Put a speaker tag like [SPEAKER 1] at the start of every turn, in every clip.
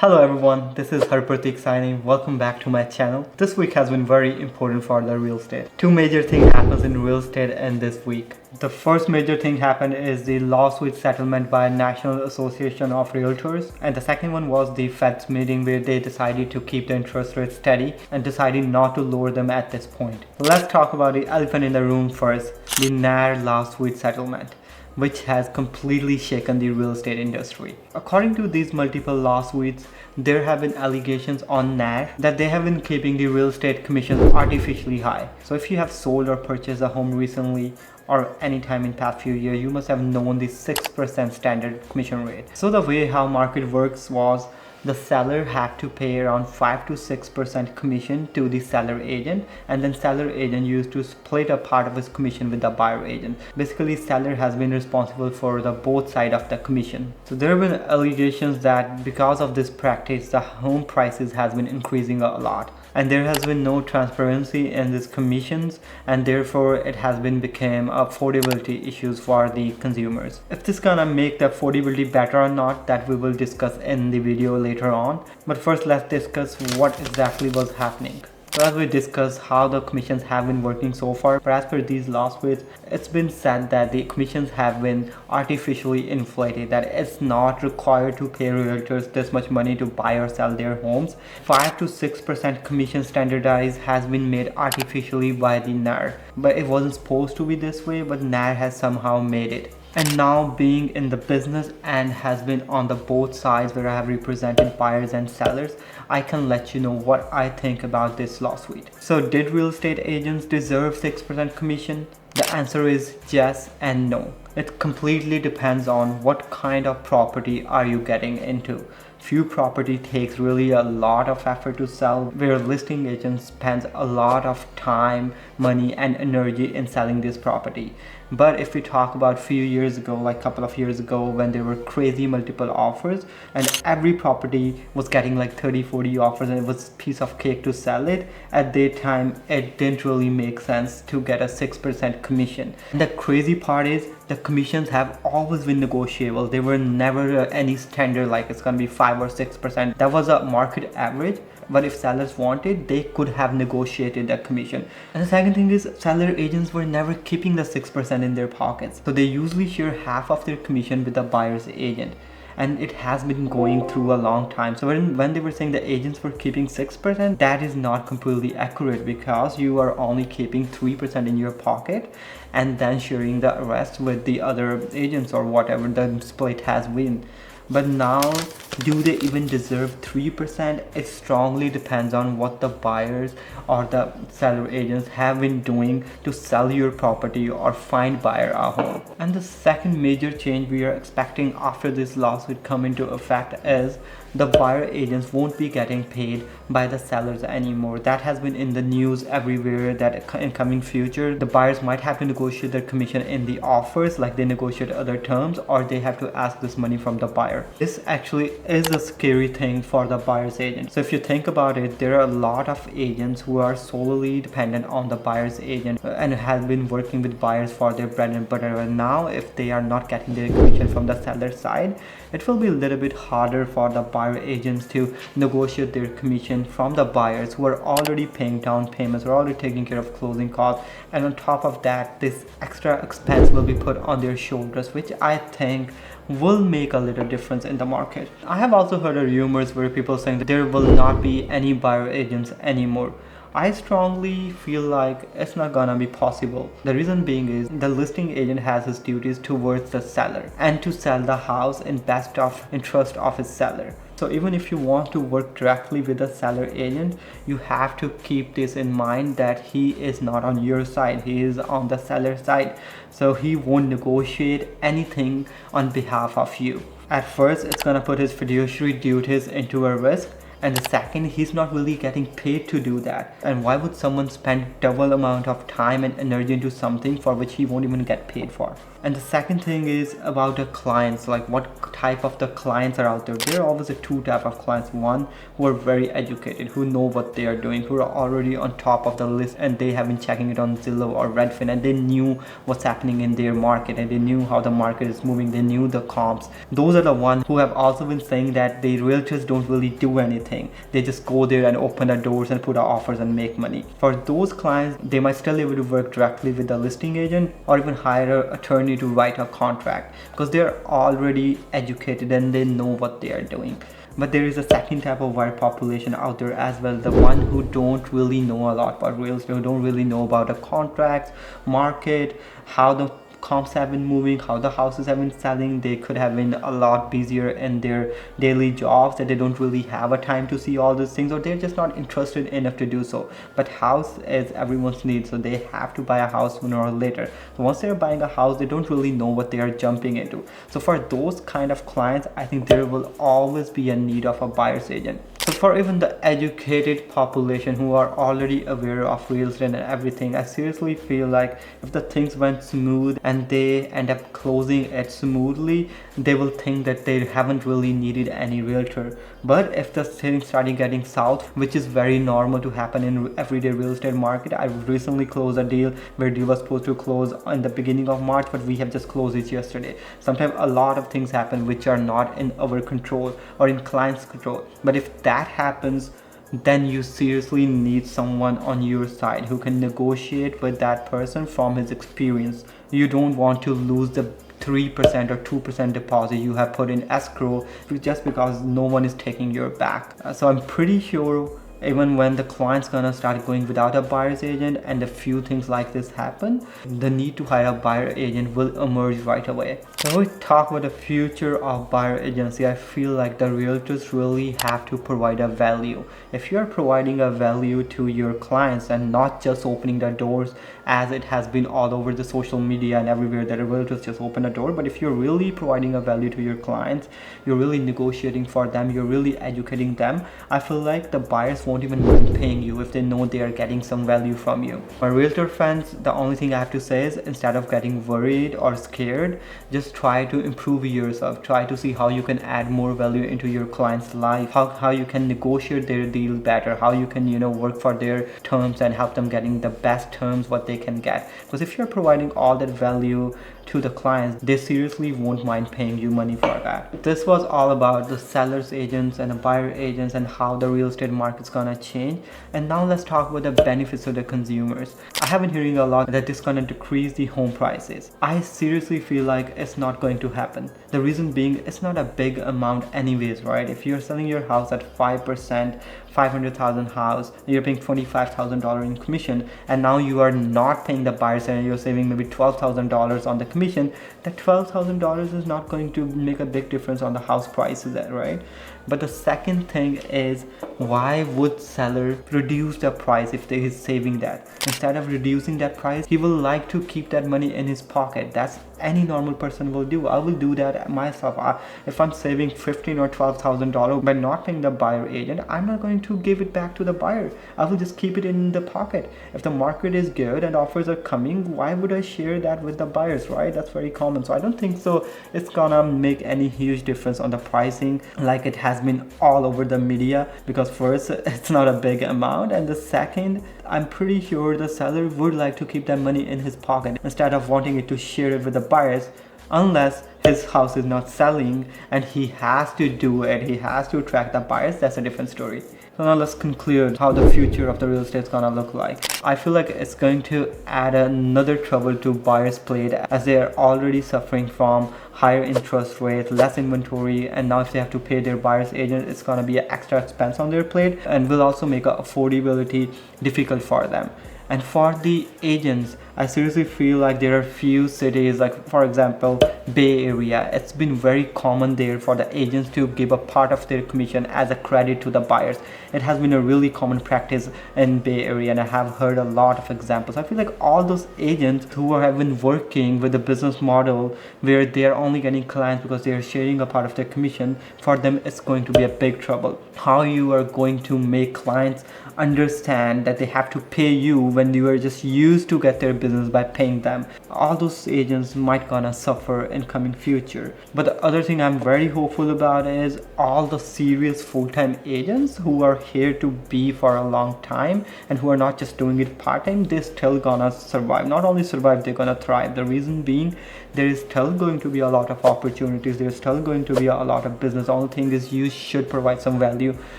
[SPEAKER 1] Hello everyone, this is Harpratik signing. Welcome back to my channel. This week has been very important for the real estate. Two major things happens in real estate in this week. The first major thing happened is the lawsuit settlement by National Association of Realtors, and the second one was the Fed's meeting where they decided to keep the interest rates steady and decided not to lower them at this point. Let's talk about the elephant in the room first, the NAR lawsuit settlement, which has completely shaken the real estate industry. According to these multiple lawsuits, there have been allegations on NAR that they have been keeping the real estate commissions artificially high. So if you have sold or purchased a home recently or anytime in past few years, you must have known the 6% standard commission rate. So the way how market works was the seller had to pay around 5 to 6% commission to the seller agent, and then seller agent used to split a part of his commission with the buyer agent. Basically, seller has been responsible for the both side of the commission. So there have been allegations that because of this practice, the home prices has been increasing a lot, and there has been no transparency in these commissions, and therefore it has been become affordability issues for the consumers. If this gonna make the affordability better or not, that we will discuss in the video later on. But first, let's discuss what exactly was happening. So as we discuss how the commissions have been working so far, but as per these lawsuits, it's been said that the commissions have been artificially inflated, that it's not required to pay realtors this much money to buy or sell their homes. 5 to 6% commission standardized has been made artificially by the NAR, but it wasn't supposed to be this way, but NAR has somehow made it. And now, being in the business and has been on the both sides where I have represented buyers and sellers, I can let you know what I think about this lawsuit. So did real estate agents deserve 6% commission? The answer is yes and no. It completely depends on what kind of property are you getting into. Few property takes really a lot of effort to sell, where listing agent spends a lot of time, money and energy in selling this property. But if we talk about few years ago, like couple of years ago, when there were crazy multiple offers and every property was getting like 30-40 offers and it was a piece of cake to sell it, at that time it didn't really make sense to get a 6% commission. And the crazy part is the commissions have always been negotiable. They were never any standard like it's gonna be 5 or 6%. That was a market average, but if sellers wanted, they could have negotiated that commission. And the second thing is, seller agents were never keeping the 6% in their pockets, so they usually share half of their commission with the buyer's agent. And it has been going through a long time. So when they were saying the agents were keeping 6%, that is not completely accurate, because you are only keeping 3% in your pocket and then sharing the rest with the other agents or whatever the split has been. But now, do they even deserve 3%? It strongly depends on what the buyers or the seller agents have been doing to sell your property or find buyer a home. And the second major change we are expecting after this lawsuit come into effect is the buyer agents won't be getting paid by the sellers anymore. That has been in the news everywhere, that in coming future the buyers might have to negotiate their commission in the offers like they negotiate other terms, or they have to ask this money from the buyer. This actually is a scary thing for the buyer's agent. So if you think about it, there are a lot of agents who are solely dependent on the buyer's agent and have been working with buyers for their bread and butter. And now if they are not getting their commission from the seller side, it will be a little bit harder for the buyer agents to negotiate their commission from the buyers who are already paying down payments, or already taking care of closing costs, and on top of that, this extra expense will be put on their shoulders, which I think will make a little difference in the market. I have also heard rumors where people saying that there will not be any buyer agents anymore. I strongly feel like it's not gonna be possible. The reason being is the listing agent has his duties towards the seller and to sell the house in best of interest of his seller. So even if you want to work directly with the seller agent, you have to keep this in mind, that he is not on your side, he is on the seller side. So he won't negotiate anything on behalf of you. At first, it's gonna put his fiduciary duties into a risk, and the second, he's not really getting paid to do that. And why would someone spend double amount of time and energy into something for which he won't even get paid for? And the second thing is about the clients, like what type of the clients are out there. There are always two type of clients. One, who are very educated, who know what they are doing, who are already on top of the list, and they have been checking it on Zillow or Redfin, and they knew what's happening in their market, and they knew how the market is moving, they knew the comps. Those are the ones who have also been saying that the realtors don't really do anything. They just go there and open the doors and put out offers and make money. For those clients, they might still be able to work directly with the listing agent or even hire an attorney to write a contract because they're already educated and they know what they are doing. But there is a second type of buyer population out there as well, the one who don't really know a lot about real estate, who don't really know about the contracts, market, how the comps have been moving, how the houses have been selling. They could have been a lot busier in their daily jobs that they don't really have a time to see all these things, or they're just not interested enough to do so. But house is everyone's need, so they have to buy a house sooner or later. So once they're buying a house, they don't really know what they are jumping into. So for those kind of clients, I think there will always be a need of a buyer's agent. So for even the educated population who are already aware of real estate and everything, I seriously feel like if the things went smooth and they end up closing it smoothly, they will think that they haven't really needed any realtor. But if the things started getting south, which is very normal to happen in everyday real estate market. I recently closed a deal where deal was supposed to close in the beginning of March, but we have just closed it yesterday. Sometimes a lot of things happen which are not in our control or in client's control. But if that happens, then you seriously need someone on your side who can negotiate with that person from his experience. You don't want to lose the 3% or 2% deposit you have put in escrow just because no one is taking your back. So I'm pretty sure even when the client's gonna start going without a buyer's agent and a few things like this happen, the need to hire a buyer agent will emerge right away. When we talk about the future of buyer agency, I feel like the realtors really have to provide a value. If you're providing a value to your clients and not just opening the doors as it has been all over the social media and everywhere that a realtors just open a door, but if you're really providing a value to your clients, you're really negotiating for them, you're really educating them, I feel like the buyers won't even mind paying you if they know they are getting some value from you. My realtor friends, the only thing I have to say is instead of getting worried or scared, just try to improve yourself. Try to see how you can add more value into your client's life, how you can negotiate their deal better, how you can work for their terms and help them getting the best terms what they can get. Because if you're providing all that value to the clients, they seriously won't mind paying you money for that. This was all about the seller's agents and the buyer agents and how the real estate market's gonna change. And now let's talk about the benefits to the consumers. I have been hearing a lot that it's gonna decrease the home prices. I seriously feel like it's not going to happen. The reason being, it's not a big amount anyways, right? If you're selling your house at 5%, 500,000 house, you're paying $25,000 in commission, and now you are not paying the buyers and you're saving maybe $12,000 on the commission. That $12,000 is not going to make a big difference on the house prices, right? But the second thing is, why would seller reduce the price if they is saving that? Instead of reducing that price, he will like to keep that money in his pocket. That's any normal person will do. I will do that myself. If I'm saving $15,000 or $12,000 by not paying the buyer agent, I'm not going to give it back to the buyer. I will just keep it in the pocket. If the market is good and offers are coming, why would I share that with the buyers, right? That's very common. So I don't think so it's gonna make any huge difference on the pricing like it has been all over the media, because first, it's not a big amount, and the second, I'm pretty sure the seller would like to keep that money in his pocket instead of wanting it to share it with the buyers, unless his house is not selling and he has to do it, he has to attract the buyers. That's a different story. So now let's conclude how the future of the real estate is gonna look like. I feel like it's going to add another trouble to buyers' plate, as they are already suffering from higher interest rates, less inventory, and now if they have to pay their buyer's agent, it's gonna be an extra expense on their plate and will also make affordability difficult for them. And for the agents, I seriously feel like there are few cities, like for example, Bay Area. It's been very common there for the agents to give a part of their commission as a credit to the buyers. It has been a really common practice in Bay Area, and I have heard a lot of examples. I feel like all those agents who have been working with a business model where they are only getting clients because they are sharing a part of their commission, for them it's going to be a big trouble. How you are going to make clients understand that they have to pay you when you are just used to get their business business by paying them. All those agents might gonna suffer in coming future. But the other thing I'm very hopeful about is all the serious full-time agents who are here to be for a long time and who are not just doing it part-time, they're still gonna survive. Not only survive, they're gonna thrive. The reason being, there is still going to be a lot of opportunities, there's still going to be a lot of business. The only thing is you should provide some value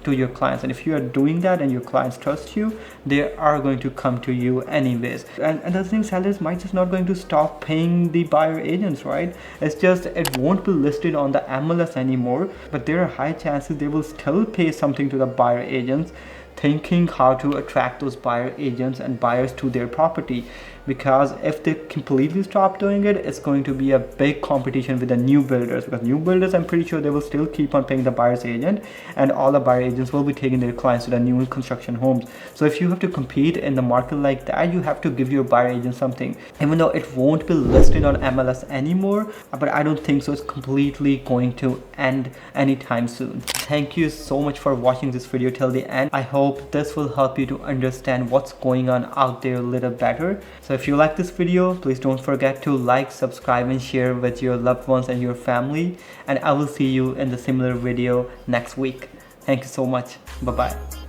[SPEAKER 1] to your clients, and if you are doing that and your clients trust you, they are going to come to you anyways. And the thing, sellers might just not going to stop paying the buyer agents, right? It's just it won't be listed on the MLS anymore, but there are high chances they will still pay something to the buyer agents, thinking how to attract those buyer agents and buyers to their property. Because if they completely stop doing it, it's going to be a big competition with the new builders, because new builders, I'm pretty sure they will still keep on paying the buyer's agent, and all the buyer agents will be taking their clients to the new construction homes. So if you have to compete in the market like that, you have to give your buyer agent something, even though it won't be listed on MLS anymore. But I don't think so it's completely going to end anytime soon. Thank you so much for watching this video till the end. I hope this will help you to understand what's going on out there a little better. So if you like this video, please don't forget to like, subscribe, and share with your loved ones and your family. And I will see you in the similar video next week. Thank you so much. Bye bye.